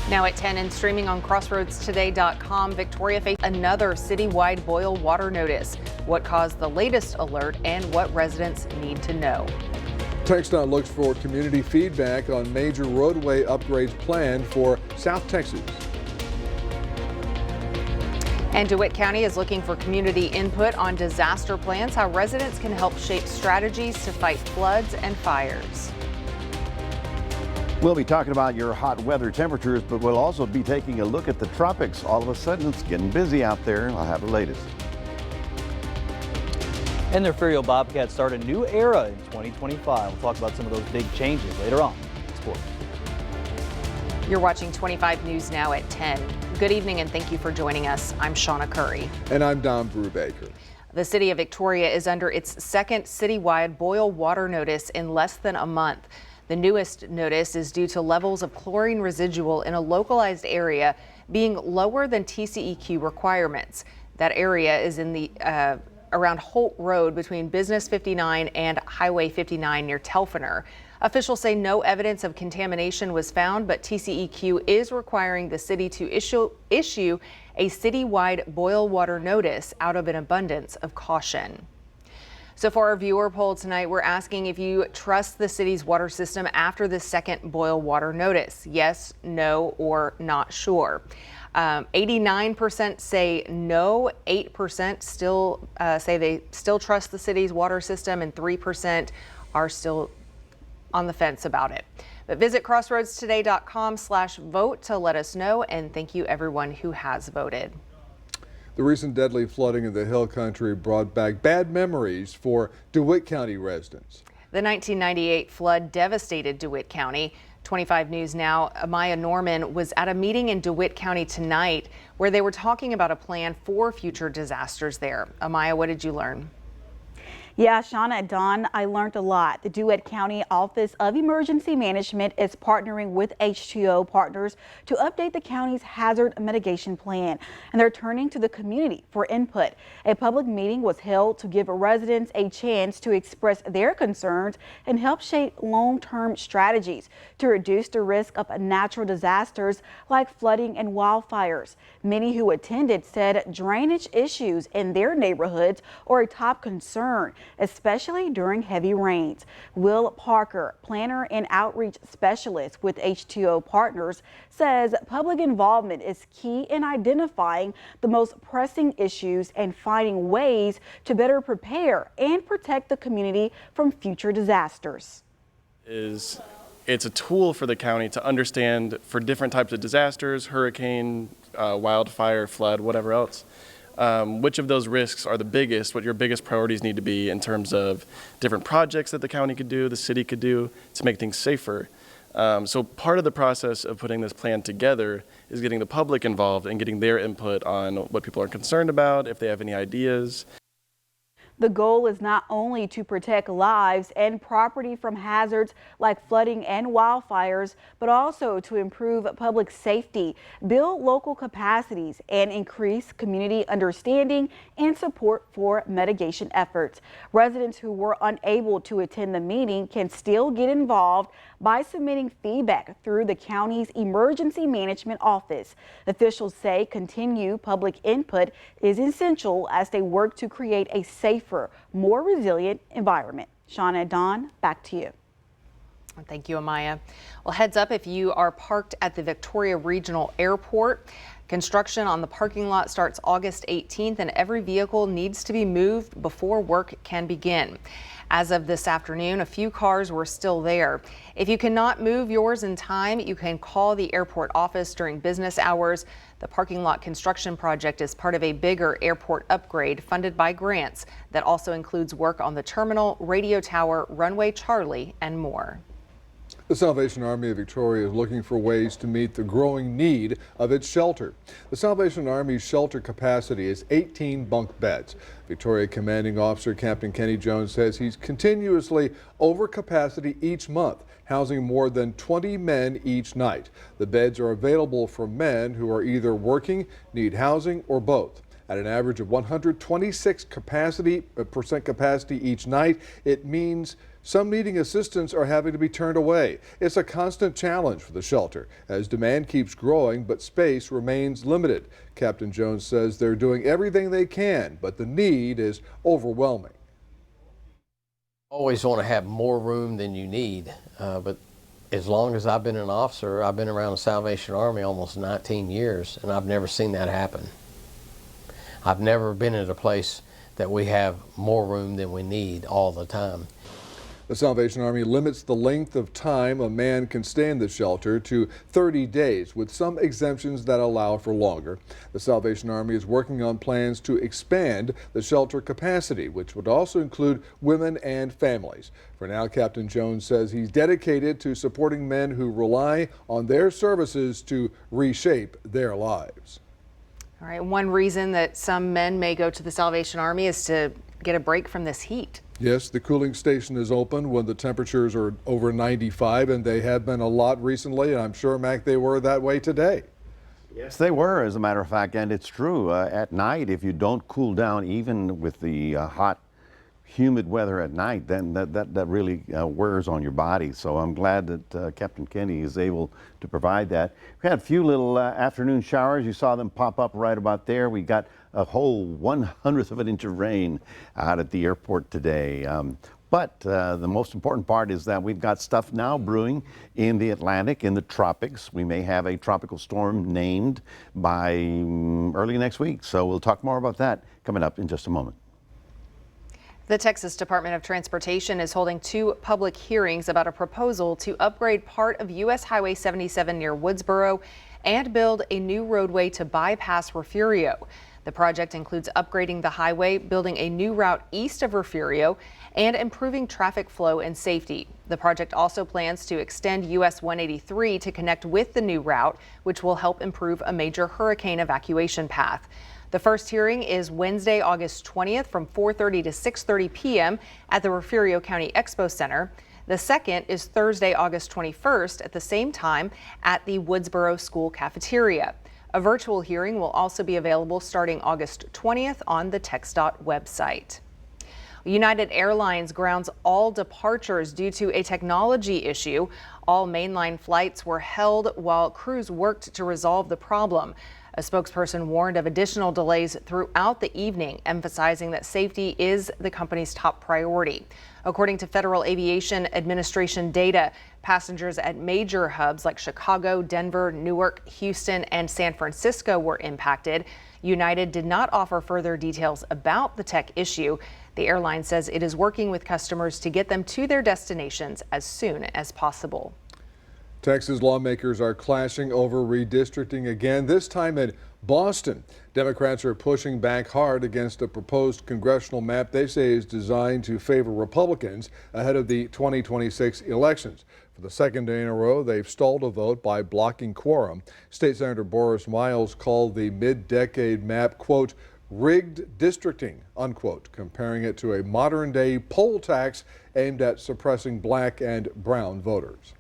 Now at 10 and streaming on crossroadstoday.com, Victoria faced another citywide boil water notice. What caused the latest alert and what residents need to know. TxDOT looks for community feedback on major roadway upgrades planned for South Texas. And DeWitt County is looking for community input on disaster plans, how residents can help shape strategies to fight floods and fires. We'll be talking about your hot weather temperatures, but we'll also be taking a look at the tropics. All of a sudden, it's getting busy out there. I'll have the latest. And their Ferio Bobcats start a new era in 2025. We'll talk about some of those big changes later on in sports. You're watching 25 News Now at 10. Good evening and thank you for joining us. I'm Shauna Curry. And I'm Don Brubaker. The city of Victoria is under its second citywide boil water notice in less than a month. The newest notice is due to levels of chlorine residual in a localized area being lower than TCEQ requirements. That area is in the around Holt Road between Business 59 and Highway 59 near Telfiner. Officials say no evidence of contamination was found, but TCEQ is requiring the city to issue a citywide boil water notice out of an abundance of caution. So for our viewer poll tonight, we're asking if you trust the city's water system after the second boil water notice. Yes, no, or not sure. 89% say no, 8% still say they still trust the city's water system, and 3% are still on the fence about it. But visit crossroadstoday.com/vote to let us know, and thank you everyone who has voted. The recent deadly flooding in the Hill Country brought back bad memories for DeWitt County residents. The 1998 flood devastated DeWitt County. 25 News Now, Amaya Norman was at a meeting in DeWitt County tonight where they were talking about a plan for future disasters there. Amaya, what did you learn? Yeah, Shauna and Don, I learned a lot. The DeWitt County Office of Emergency Management is partnering with H2O partners to update the county's hazard mitigation plan, and they're turning to the community for input. A public meeting was held to give residents a chance to express their concerns and help shape long-term strategies to reduce the risk of natural disasters like flooding and wildfires. Many who attended said drainage issues in their neighborhoods are a top concern, especially during heavy rains. Will Parker, planner and outreach specialist with H2O Partners, says public involvement is key in identifying the most pressing issues and finding ways to better prepare and protect the community from future disasters. It's a tool for the county to understand for different types of disasters, hurricane, wildfire, flood, whatever else. Which of those risks are the biggest, what your biggest priorities need to be in terms of different projects that the county could do, the city could do to make things safer. So part of the process of putting this plan together is getting the public involved and getting their input on what people are concerned about, if they have any ideas. The goal is not only to protect lives and property from hazards like flooding and wildfires, but also to improve public safety, build local capacities, and increase community understanding and support for mitigation efforts. Residents who were unable to attend the meeting can still get involved by submitting feedback through the county's emergency management office. Officials say continued public input is essential as they work to create a safer, more resilient environment. Shauna and Don, back to you. Thank you, Amaya. Well, heads up if you are parked at the Victoria Regional Airport. Construction on the parking lot starts August 18th, and every vehicle needs to be moved before work can begin. As of this afternoon, a few cars were still there. If you cannot move yours in time, you can call the airport office during business hours. The parking lot construction project is part of a bigger airport upgrade funded by grants that also includes work on the terminal, radio tower, runway Charlie, and more. The Salvation Army of Victoria is looking for ways to meet the growing need of its shelter. The Salvation Army's shelter capacity is 18 bunk beds. Victoria Commanding Officer Captain Kenny Jones says he's continuously over capacity each month, housing more than 20 men each night. The beds are available for men who are either working, need housing, or both. At an average of 126% capacity each night, it means Some needing assistance are having to be turned away. It's a constant challenge for the shelter as demand keeps growing, but space remains limited. Captain Jones says they're doing everything they can, but the need is overwhelming. Always want to have more room than you need, but as long as I've been an officer, I've been around the Salvation Army almost 19 years, and I've never seen that happen. I've never been at a place that we have more room than we need all the time. The Salvation Army limits the length of time a man can stay in the shelter to 30 days, with some exemptions that allow for longer. The Salvation Army is working on plans to expand the shelter capacity, which would also include women and families. For now, Captain Jones says he's dedicated to supporting men who rely on their services to reshape their lives. All right, one reason that some men may go to the Salvation Army is to get a break from this heat. Yes, the cooling station is open when the temperatures are over 95, and they have been a lot recently, and I'm sure, Mac, they were that way today. Yes, they were, as a matter of fact, and it's true. At night, if you don't cool down, even with the hot, humid weather at night, then that really wears on your body. So I'm glad that Captain Kenny is able to provide that. We had a few little afternoon showers. You saw them pop up right about there. We got a whole 1/100th of an inch of rain out at the airport today. But the most important part is that we've got stuff now brewing in the Atlantic, in the tropics. We may have a tropical storm named by early next week. So we'll talk more about that coming up in just a moment. The Texas Department of Transportation is holding 2 public hearings about a proposal to upgrade part of U.S. Highway 77 near Woodsboro and build a new roadway to bypass Refugio. The project includes upgrading the highway, building a new route east of Refugio, and improving traffic flow and safety. The project also plans to extend US 183 to connect with the new route, which will help improve a major hurricane evacuation path. The first hearing is Wednesday, August 20th from 4:30 to 6:30 p.m. at the Refugio County Expo Center. The second is Thursday, August 21st at the same time at the Woodsboro School Cafeteria. A virtual hearing will also be available starting August 20th on the TxDOT website. United Airlines grounds all departures due to a technology issue. All mainline flights were held while crews worked to resolve the problem. A spokesperson warned of additional delays throughout the evening, emphasizing that safety is the company's top priority. According to Federal Aviation Administration data, passengers at major hubs like Chicago, Denver, Newark, Houston, and San Francisco were impacted. United did not offer further details about the tech issue. The airline says it is working with customers to get them to their destinations as soon as possible. Texas lawmakers are clashing over redistricting again, this time in Boston. Democrats are pushing back hard against a proposed congressional map they say is designed to favor Republicans ahead of the 2026 elections. For the second day in a row, they've stalled a vote by blocking quorum. State Senator Boris Miles called the mid-decade map, quote, rigged districting, unquote, comparing it to a modern-day poll tax aimed at suppressing black and brown voters.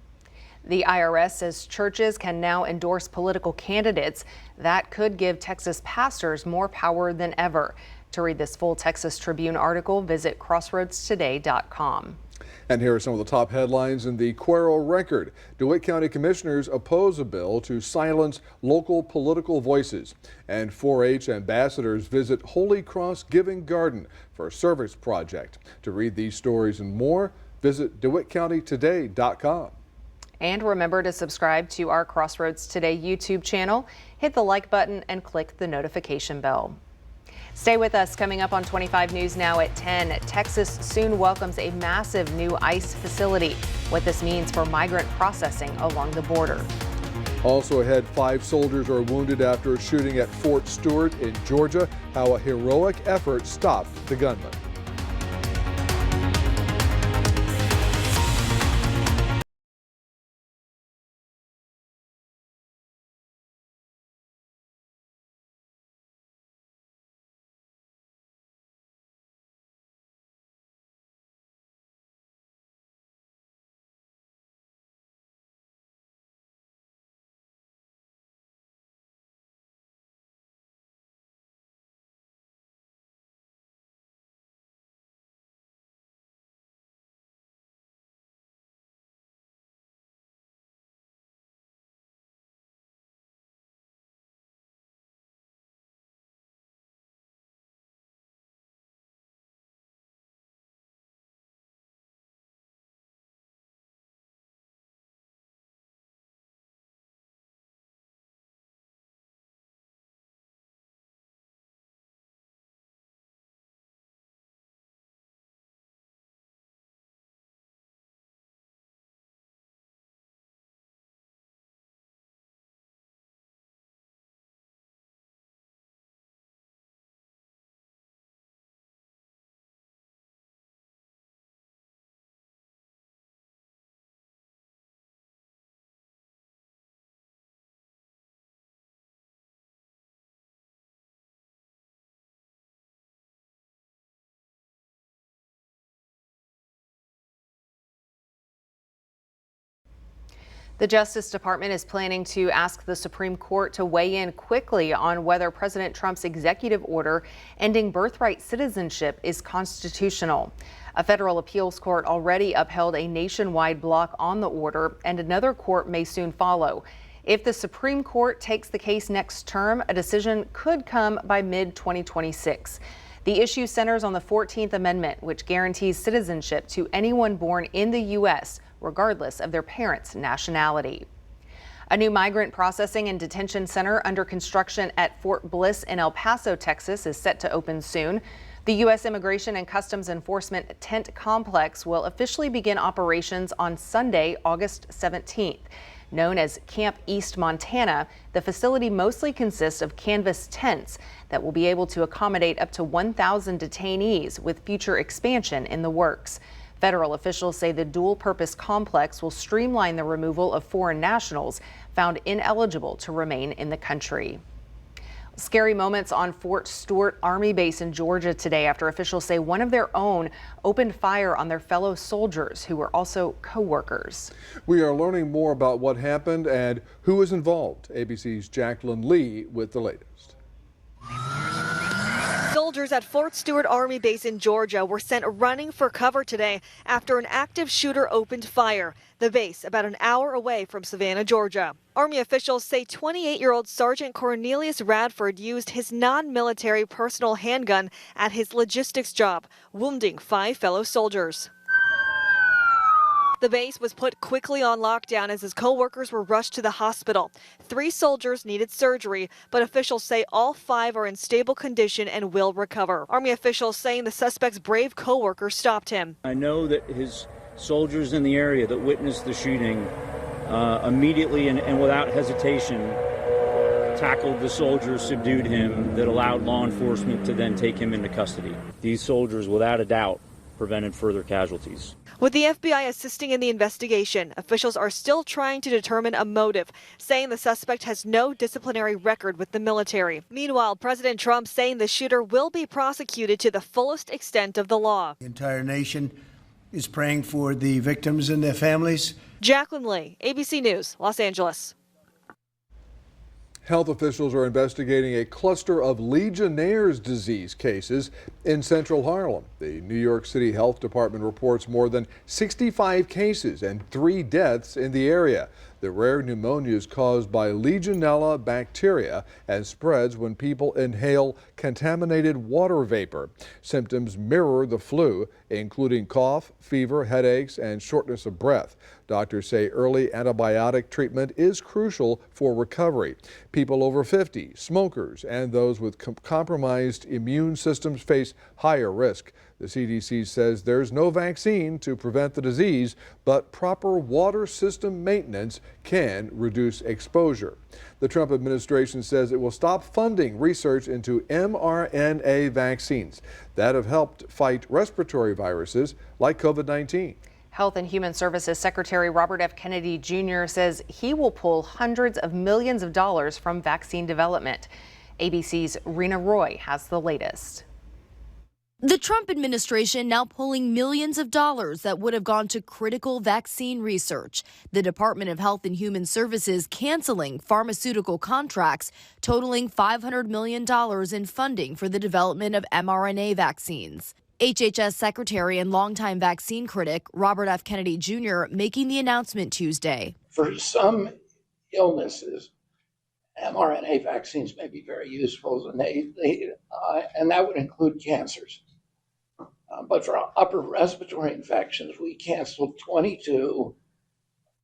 The IRS says churches can now endorse political candidates. That could give Texas pastors more power than ever. To read this full Texas Tribune article, visit crossroadstoday.com. And here are some of the top headlines in the Cuero Record. DeWitt County commissioners oppose a bill to silence local political voices. And 4-H ambassadors visit Holy Cross Giving Garden for a service project. To read these stories and more, visit DeWittCountyToday.com. And remember to subscribe to our Crossroads Today YouTube channel, hit the like button, and click the notification bell. Stay with us. Coming up on 25 News Now at 10, Texas soon welcomes a massive new ICE facility. What this means for migrant processing along the border. Also ahead, 5 soldiers are wounded after a shooting at Fort Stewart in Georgia. How a heroic effort stopped the gunman. The Justice Department is planning to ask the Supreme Court to weigh in quickly on whether President Trump's executive order ending birthright citizenship is constitutional. A federal appeals court already upheld a nationwide block on the order, and another court may soon follow. If the Supreme Court takes the case next term, a decision could come by mid-2026. The issue centers on the 14th Amendment, which guarantees citizenship to anyone born in the U.S., regardless of their parents' nationality. A new migrant processing and detention center under construction at Fort Bliss in El Paso, Texas, is set to open soon. The U.S. Immigration and Customs Enforcement tent complex will officially begin operations on Sunday, August 17th. Known as Camp East Montana, the facility mostly consists of canvas tents that will be able to accommodate up to 1,000 detainees, with future expansion in the works. Federal officials say the dual-purpose complex will streamline the removal of foreign nationals found ineligible to remain in the country. Scary moments on Fort Stewart Army Base in Georgia today after officials say one of their own opened fire on their fellow soldiers who were also co-workers. We are learning more about what happened and who is involved. ABC's Jacqueline Lee with the latest. Soldiers at Fort Stewart Army Base in Georgia were sent running for cover today after an active shooter opened fire. The base about an hour away from Savannah, Georgia. Army officials say 28-year-old Sergeant Cornelius Radford used his non-military personal handgun at his logistics job, wounding 5 fellow soldiers. The base was put quickly on lockdown as his co-workers were rushed to the hospital. 3 soldiers needed surgery, but officials say all 5 are in stable condition and will recover. Army officials saying the suspect's brave co-worker stopped him. I know that his soldiers in the area that witnessed the shooting immediately and without hesitation tackled the soldier, subdued him, that allowed law enforcement to then take him into custody. These soldiers, without a doubt, prevented further casualties. With the FBI assisting in the investigation, officials are still trying to determine a motive, saying the suspect has no disciplinary record with the military. Meanwhile, President Trump saying the shooter will be prosecuted to the fullest extent of the law. The entire nation is praying for the victims and their families. Jacqueline Lee, ABC News, Los Angeles. Health officials are investigating a cluster of Legionnaire's disease cases in central Harlem. The New York City Health Department reports more than 65 cases and 3 deaths in the area. The rare pneumonia is caused by Legionella bacteria and spreads when people inhale contaminated water vapor. Symptoms mirror the flu, including cough, fever, headaches, and shortness of breath. Doctors say early antibiotic treatment is crucial for recovery. People over 50, smokers, and those with compromised immune systems face higher risk. The CDC says there's no vaccine to prevent the disease, but proper water system maintenance can reduce exposure. The Trump administration says it will stop funding research into mRNA vaccines that have helped fight respiratory viruses like COVID-19. Health and Human Services Secretary Robert F. Kennedy Jr. says he will pull hundreds of millions of dollars from vaccine development. ABC's Rena Roy has the latest. The Trump administration now pulling millions of dollars that would have gone to critical vaccine research. The Department of Health and Human Services canceling pharmaceutical contracts totaling $500 million in funding for the development of mRNA vaccines. HHS Secretary and longtime vaccine critic Robert F. Kennedy Jr. making the announcement Tuesday. For some illnesses, mRNA vaccines may be very useful, and that would include cancers. But for upper respiratory infections, we canceled 22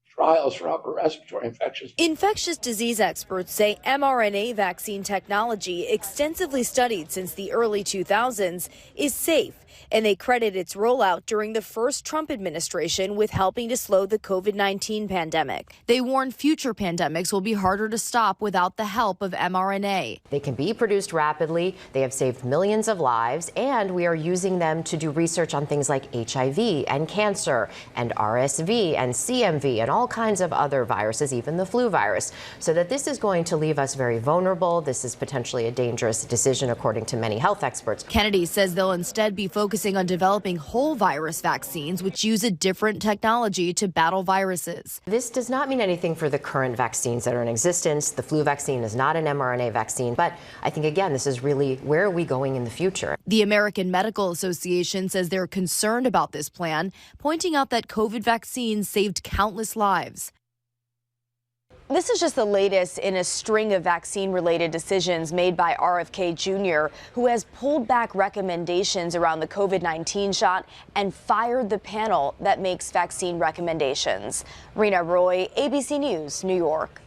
trials for upper respiratory infections. Infectious disease experts say mRNA vaccine technology, extensively studied since the early 2000s, is safe, and they credit its rollout during the first Trump administration with helping to slow the COVID-19 pandemic. They warn future pandemics will be harder to stop without the help of mRNA. They can be produced rapidly, they have saved millions of lives, and we are using them to do research on things like HIV and cancer and RSV and CMV and all all kinds of other viruses, even the flu virus. So that this is going to leave us very vulnerable. This is potentially a dangerous decision, according to many health experts. Kennedy says they'll instead be focusing on developing whole virus vaccines, which use a different technology to battle viruses. This does not mean anything for the current vaccines that are in existence. The flu vaccine is not an mRNA vaccine, but I think, again, this is really where are we going in the future? The American Medical Association says they're concerned about this plan, pointing out that COVID vaccines saved countless lives. This is just the latest in a string of vaccine-related decisions made by RFK Jr., who has pulled back recommendations around the COVID-19 shot and fired the panel that makes vaccine recommendations. Rena Roy, ABC News, New York.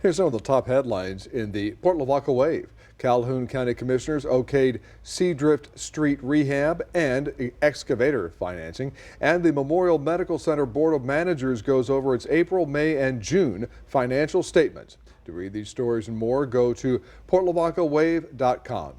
Here's some of the top headlines in the Port Lavaca wave. Calhoun County Commissioners okayed Seadrift Street rehab and excavator financing, and the Memorial Medical Center Board of Managers goes over its April, May, and June financial statements. To read these stories and more, go to portlavacawave.com.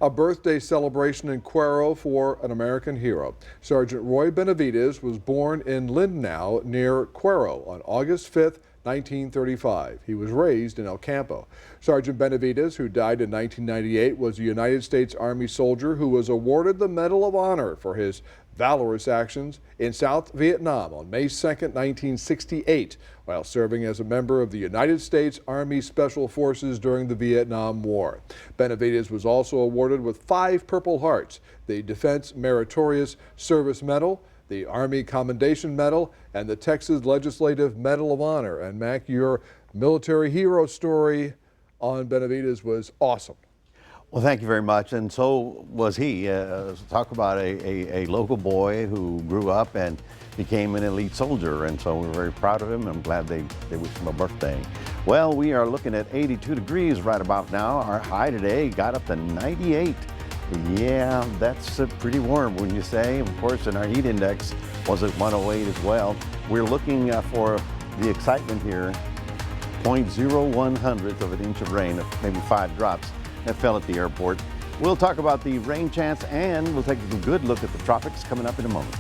A birthday celebration in Cuero for an American hero. Sergeant Roy Benavides was born in Lindau near Cuero on August 5th, 1935. He was raised in El Campo. Sergeant Benavides, who died in 1998, was a United States Army soldier who was awarded the Medal of Honor for his valorous actions in South Vietnam on May 2, 1968, while serving as a member of the United States Army Special Forces during the Vietnam War. Benavides was also awarded with 5 Purple Hearts, the Defense Meritorious Service Medal, the Army Commendation Medal, and the Texas Legislative Medal of Honor. And Mac, your military hero story on Benavides was awesome. Well, thank you very much. And so was he. Talk about a local boy who grew up and became an elite soldier. And so we're very proud of him. I'm glad they wished him a birthday. Well, we are looking at 82 degrees right about now. Our high today got up to 98. Yeah, that's pretty warm, wouldn't you say? Of course, and our heat index was at 108 as well. We're looking for the excitement here, 0.01 of an inch of rain, maybe 5 drops that fell at the airport. We'll talk about the rain chance and we'll take a good look at the tropics coming up in a moment.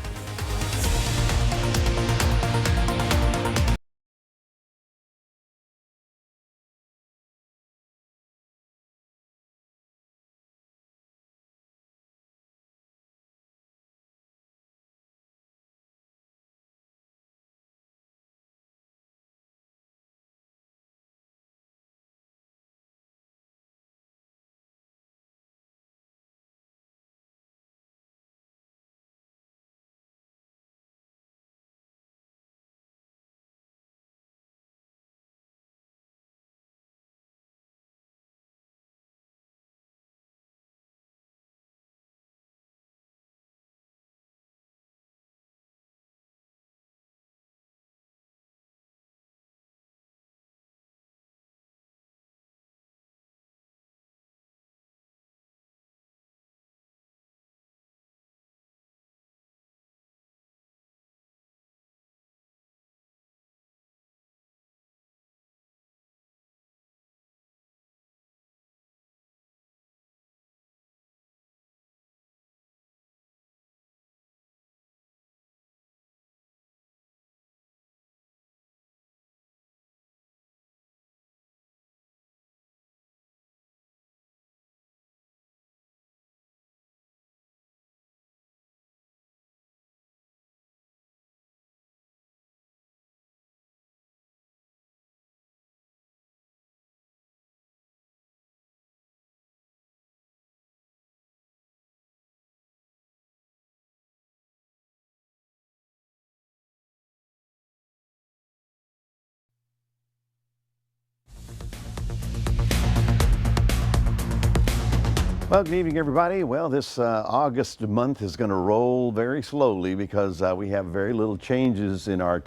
Well, good evening, everybody. Well, this August month is going to roll very slowly because we have very little changes in our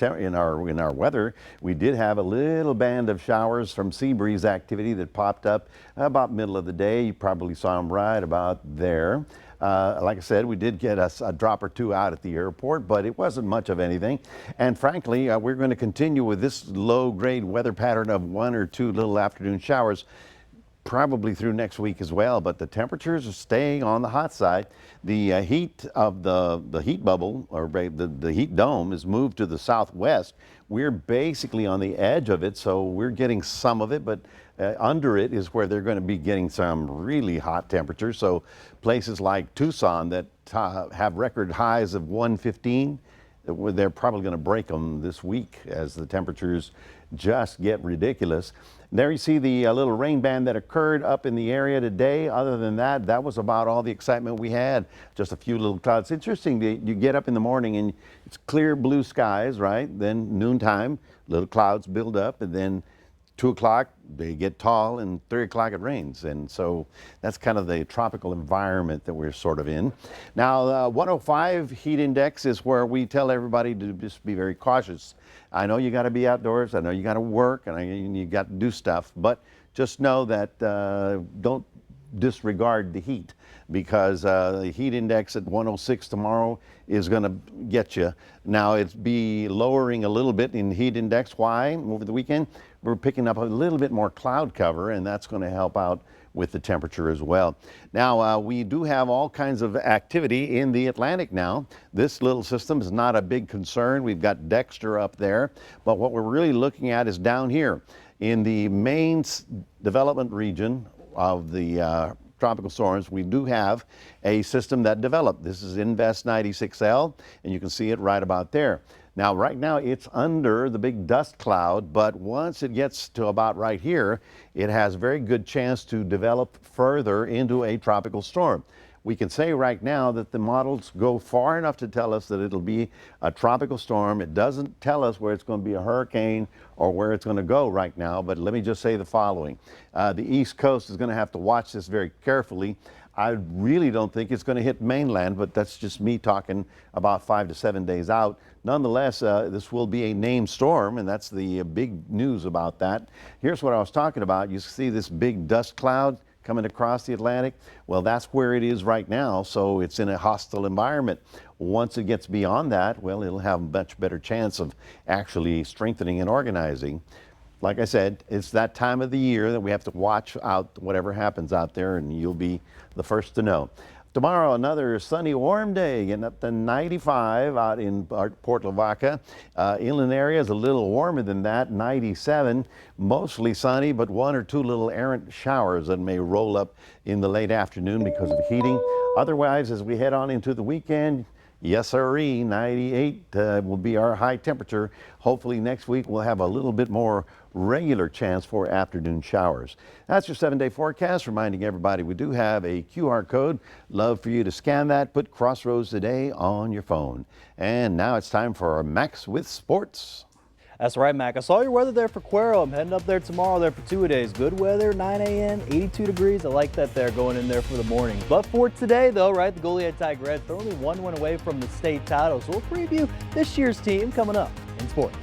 weather. We did have a little band of showers from sea breeze activity that popped up about middle of the day. You probably saw them right about there. Like I said, we did get a drop or two out at the airport, but it wasn't much of anything. And frankly, we're going to continue with this low-grade weather pattern of 1 or 2 little afternoon showers probably through next week as well, but the temperatures are staying on the hot side. The heat of the heat bubble, or the heat dome, is moved to the southwest. We're basically on the edge of it, so we're getting some of it, but under it is where they're going to be getting some really hot temperatures. So places like Tucson that have record highs of 115, they're probably going to break them this week as the temperatures just get ridiculous. There you see the little rain band that occurred up in the area today. Other than that, that was about all the excitement we had. Just a few little clouds. Interesting, you get up in the morning and it's clear blue skies, right? Then noontime, little clouds build up, and then 2 o'clock, they get tall, and 3 o'clock it rains. And so that's kind of the tropical environment that we're sort of in. Now, 105 heat index is where we tell everybody to just be very cautious. I know you got to be outdoors. I know you got to work, and you got to do stuff. But just know that don't disregard the heat, because the heat index at 106 tomorrow is going to get you. Now, it's be lowering a little bit in heat index. Why? Over the weekend, we're picking up a little bit more cloud cover, and that's going to help out with the temperature as well. Now, we do have all kinds of activity in the Atlantic now. This little system is not a big concern. We've got Dexter up there, but what we're really looking at is down here in the main development region of the tropical storms. We do have a system that developed. This is Invest 96L, and you can see it right about there. Now, right now, it's under the big dust cloud, but once it gets to about right here, it has a very good chance to develop further into a tropical storm. We can say right now that the models go far enough to tell us that it'll be a tropical storm. It doesn't tell us where it's going to be a hurricane or where it's going to go right now, but let me just say the following. The East Coast is going to have to watch this very carefully. I really don't think it's going to hit mainland, but that's just me talking about 5 to 7 days out. Nonetheless, this will be a named storm, and that's the big news about that. Here's what I was talking about. You see this big dust cloud coming across the Atlantic? Well, that's where it is right now, so it's in a hostile environment. Once it gets beyond that, well, it'll have a much better chance of actually strengthening and organizing. Like I said, it's that time of the year that we have to watch out whatever happens out there, and you'll be the first to know. Tomorrow, another sunny, warm day, getting up to 95 out in Port Lavaca. Inland area is a little warmer than that, 97. Mostly sunny, but 1 or 2 little errant showers that may roll up in the late afternoon because of heating. Otherwise, as we head on into the weekend, yes, sirree, 98 will be our high temperature. Hopefully next week we'll have a little bit more regular chance for afternoon showers. That's your 7-day forecast, reminding everybody we do have a QR code. Love for you to scan that, put Crossroads Today on your phone. And now it's time for our Max with Sports. That's right, Mac. I saw your weather there for Cuero. I'm heading up there tomorrow there for 2 days. Good weather, 9 a.m., 82 degrees. I like that there going in there for the morning. But for today, though, right, the Goliad Tigrettes, they're only 1 win away from the state title. So we'll preview this year's team coming up in sports.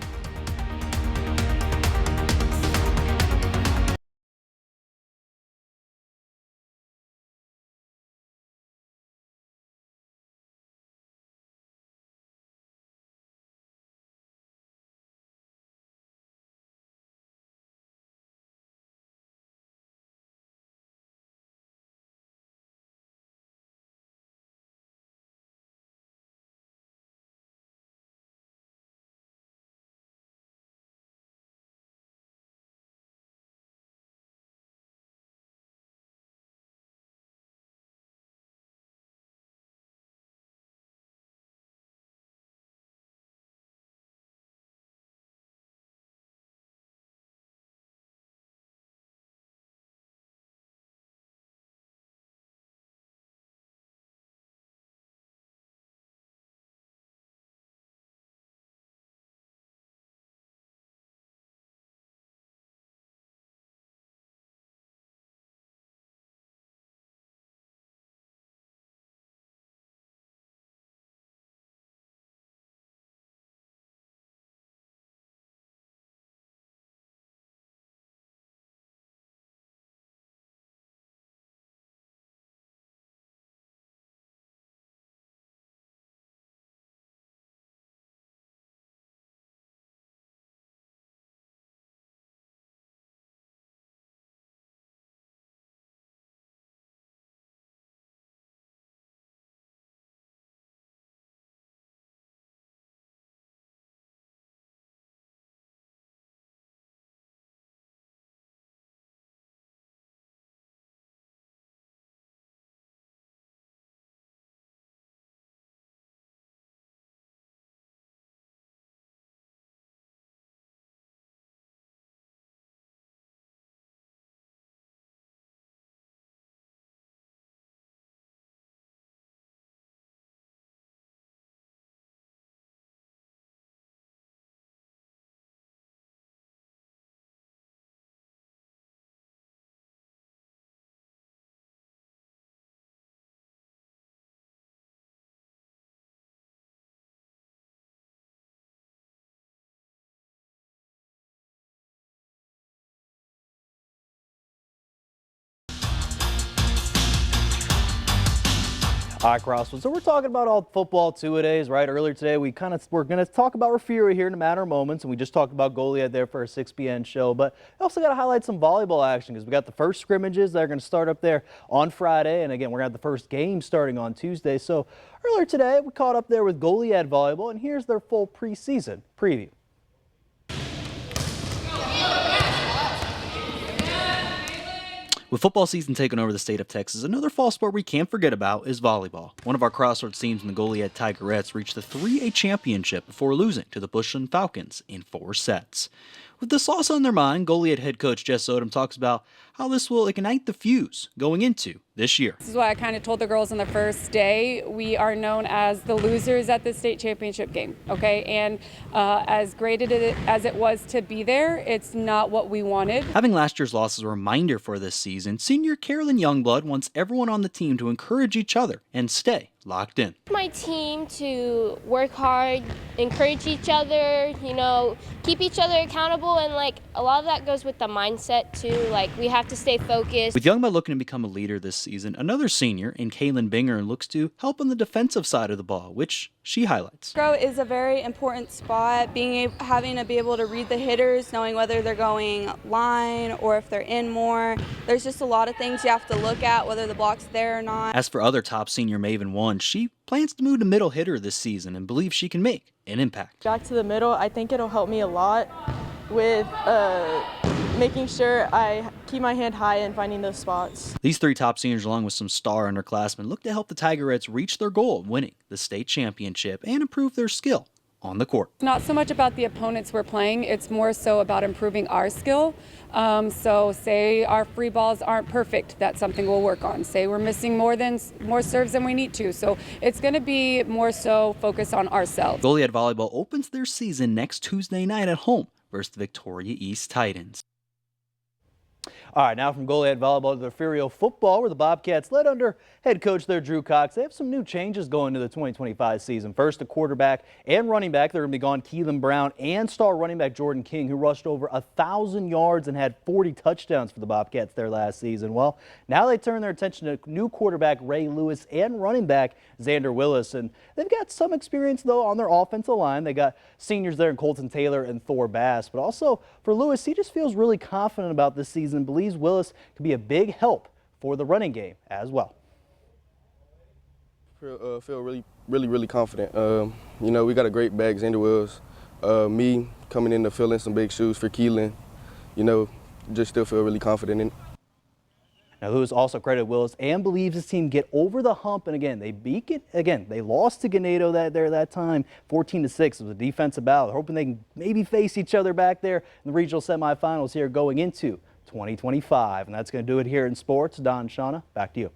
All right, Crosswood. So we're talking about all football two-a-days, right? Earlier today, we're going to talk about Refugio here in a matter of moments, and we just talked about Goliad there for our 6 p.m. show. But I also got to highlight some volleyball action because we got the first scrimmages that are going to start up there on Friday, and again, we're going to have the first game starting on Tuesday. So earlier today, we caught up there with Goliad volleyball, and here's their full preseason preview. With football season taking over the state of Texas, another fall sport we can't forget about is volleyball. One of our Crossroads teams in the Goliad Tigerettes reached the 3A championship before losing to the Bushland Falcons in 4 sets. With this loss on their mind, Goliad head coach Jess Odom talks about how this will ignite the fuse going into this year. This is what I kind of told the girls on the first day. We are known as the losers at the state championship game, okay? And as great as it was to be there, it's not what we wanted. Having last year's loss as a reminder for this season, senior Carolyn Youngblood wants everyone on the team to encourage each other and stay locked in. My team to work hard, encourage each other, keep each other accountable, and a lot of that goes with the mindset too. We have to stay focused. With Youngblood looking to become a leader this season, another senior in Kaylin Binger looks to help on the defensive side of the ball, which she highlights. Throw is a very important spot. Having to be able to read the hitters, knowing whether they're going line or if they're in more. There's just a lot of things you have to look at, whether the block's there or not. As for other top senior Maven One, she plans to move to middle hitter this season and believes she can make an impact. Back to the middle, I think it'll help me a lot with making sure I keep my hand high and finding those spots. These 3 top seniors, along with some star underclassmen, look to help the Tigerettes reach their goal of winning the state championship and improve their skill on the court. Not so much about the opponents we're playing, it's more so about improving our skill. So say our free balls aren't perfect, that's something we'll work on. Say we're missing more serves than we need to. So it's going to be more so focused on ourselves. Goliad Volleyball opens their season next Tuesday night at home versus the Victoria East Titans. All right, now from Goliad Volleyball to the Refugio football, where the Bobcats, led under head coach there, Drew Cox, they have some new changes going into the 2025 season. First, a quarterback and running back. They're going to be gone Keelan Brown and star running back Jordan King, who rushed over 1,000 yards and had 40 touchdowns for the Bobcats there last season. Well, now they turn their attention to new quarterback Ray Lewis and running back Xander Willis. And they've got some experience, though, on their offensive line. They got seniors there in Colton Taylor and Thor Bass. But also for Lewis, he just feels really confident about this season and believes Willis could be a big help for the running game as well. Feel really confident. We got a great back, Xander Willis. Me coming in to fill in some big shoes for Keelan. Just still feel really confident in it. Now, Lewis also credited Willis and believes his team get over the hump. And again, they lost to Ganado that time, 14-6. It was a defensive battle. They're hoping they can maybe face each other back there in the regional semifinals here going into 2025. And that's going to do it here in sports. Don, Shauna, back to you.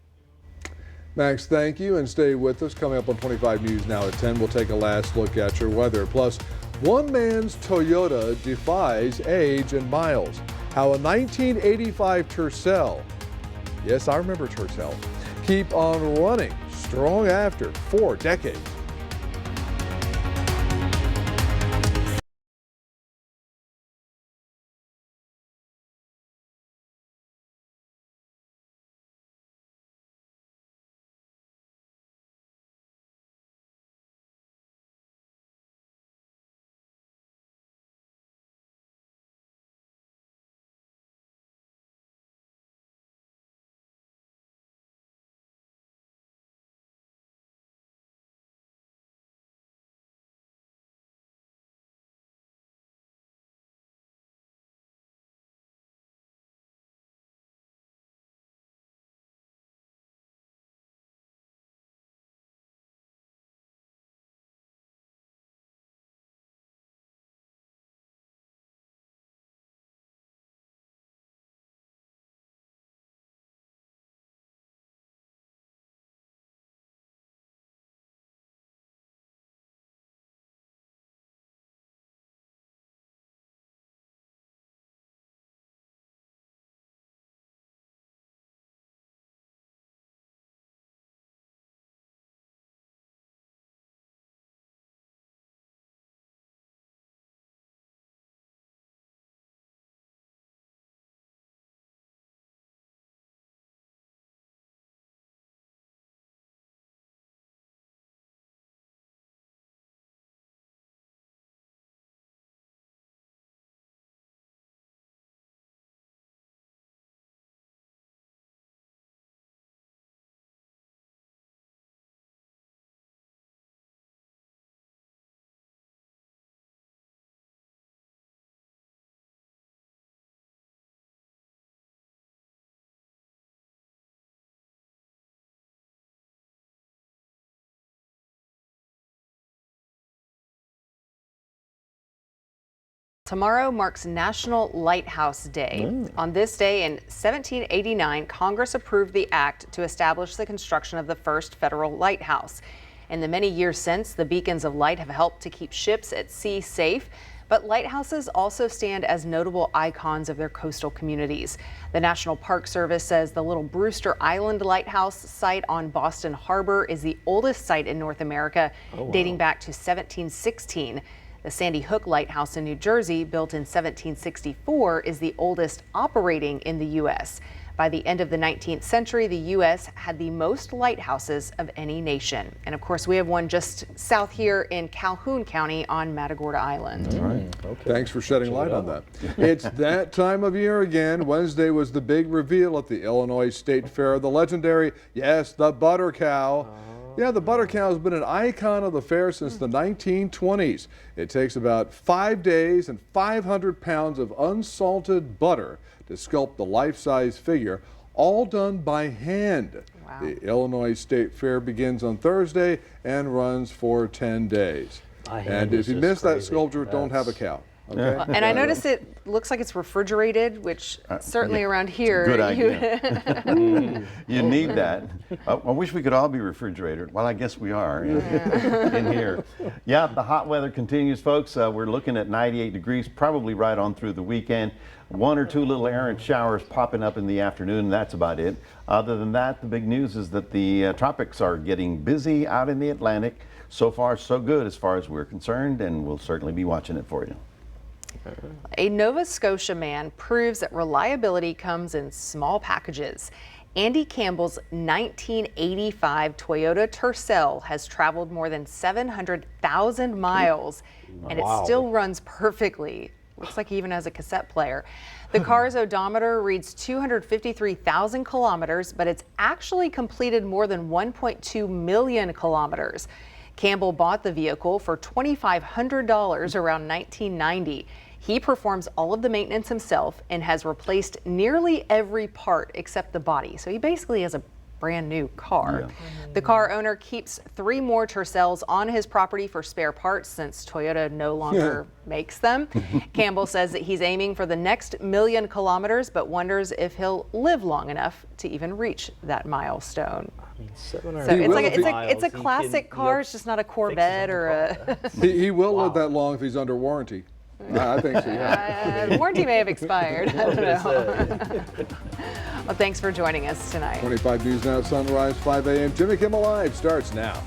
Max, thank you, and stay with us. Coming up on 25 News now at 10, we'll take a last look at your weather. Plus, one man's Toyota defies age and miles. How a 1985 Tercel, yes, I remember Tercel, keep on running strong after 4 decades. tomorrow marks National Lighthouse Day. On this day in 1789, Congress approved the act to establish the construction of the first federal lighthouse. In the many years since, the beacons of light have helped to keep ships at sea safe, but lighthouses also stand as notable icons of their coastal communities. The National Park Service says the Little Brewster Island Lighthouse site on Boston Harbor is the oldest site in North America, dating back to 1716. The Sandy Hook Lighthouse in New Jersey, built in 1764, is the oldest operating in the U.S. By the end of the 19th century, the U.S. had the most lighthouses of any nation. And of course, we have one just south here in Calhoun County on Matagorda Island. All right. Okay. Thanks for shedding light on that. It's that time of year again. Wednesday was the big reveal at the Illinois State Fair of the legendary, yes, the butter cow. Yeah, the butter cow has been an icon of the fair since the 1920s. It takes about 5 days and 500 pounds of unsalted butter to sculpt the life-size figure, all done by hand. Wow. The Illinois State Fair begins on Thursday and runs for 10 days. And if you miss that sculpture, don't have a cow. Okay? And I noticed it looks like it's refrigerated, which certainly around here. Good idea. You need that. I wish we could all be refrigerated. Well, I guess we are in here. Yeah, the hot weather continues, folks. We're looking at 98 degrees, probably right on through the weekend. 1 or 2 little errant showers popping up in the afternoon, and that's about it. Other than that, the big news is that the tropics are getting busy out in the Atlantic. So far, so good as far as we're concerned, and we'll certainly be watching it for you. A Nova Scotia man proves that reliability comes in small packages. Andy Campbell's 1985 Toyota Tercel has traveled more than 700,000 miles, and it still runs perfectly. Looks like he even has a cassette player. The car's odometer reads 253,000 kilometers, but it's actually completed more than 1.2 million kilometers. Campbell bought the vehicle for $2,500 around 1990. He performs all of the maintenance himself and has replaced nearly every part except the body. So he basically has a brand new car. The car owner keeps 3 more Tercels on his property for spare parts since Toyota no longer makes them. Campbell says that he's aiming for the next 1 million kilometers, but wonders if he'll live long enough to even reach that milestone. So it's a classic car. It's just not a Corvette or a. He will live that long if he's under warranty. I think so, yeah. The warranty may have expired. I don't know. Well, thanks for joining us tonight. 25 News Now, Sunrise, 5 a.m. Jimmy Kimmel Live starts now.